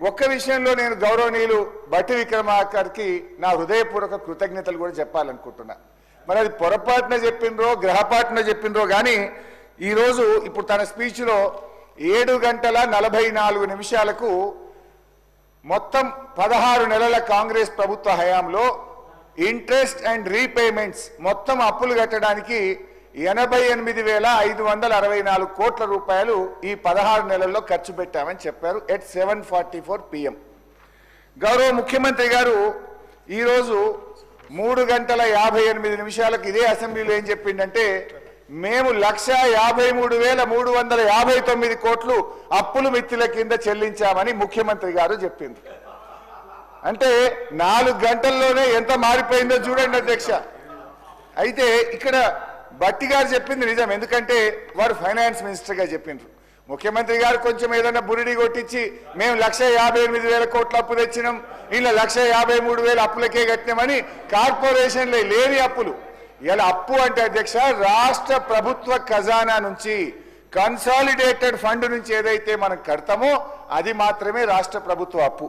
ఒక్క విషయంలో నేను గౌరవనీయులు బట్టి విక్రమార్కకి నా హృదయపూర్వక కృతజ్ఞతలు కూడా చెప్పాలనుకుంటున్నా. మరి అది పొరపాటున చెప్పిండ్రో గ్రహపాటున చెప్పిండ్రో కానీ ఈరోజు ఇప్పుడు తన స్పీచ్లో 7:44 మొత్తం 16 నెలల కాంగ్రెస్ ప్రభుత్వ హయాంలో ఇంట్రెస్ట్ అండ్ రీపేమెంట్స్ మొత్తం అప్పులు కట్టడానికి 88,564 కోట్ల రూపాయలు ఈ 16 నెలల్లో ఖర్చు పెట్టామని చెప్పారు ఎట్ 7:44 PM. గౌరవ ముఖ్యమంత్రి గారు ఈరోజు 3:58 ఇదే అసెంబ్లీలో ఏం చెప్పిండంటే మేము 1,53,359 కోట్లు అప్పులు మిత్తుల కింద చెల్లించామని ముఖ్యమంత్రి గారు చెప్పింది. అంటే 4 గంటల్లోనే ఎంత మారిపోయిందో చూడండి అధ్యక్ష. అయితే ఇక్కడ బట్టి గారు చెప్పింది నిజం, ఎందుకంటే వారు ఫైనాన్స్ మినిస్టర్గా చెప్పిండ్రు. ముఖ్యమంత్రి గారు కొంచెం ఏదైనా బురిడి కొట్టించి మేము 1,58,000 కోట్ల అప్పు తెచ్చినాం, ఇలా 1,53,000 అప్పులకే కట్టినామని కార్పొరేషన్లో లేని అప్పులు ఇలా అప్పు అంటే అధ్యక్ష రాష్ట్ర ప్రభుత్వ ఖజానా నుంచి కన్సాలిడేటెడ్ ఫండ్ నుంచి ఏదైతే మనం కడతామో అది మాత్రమే రాష్ట్ర ప్రభుత్వ అప్పు.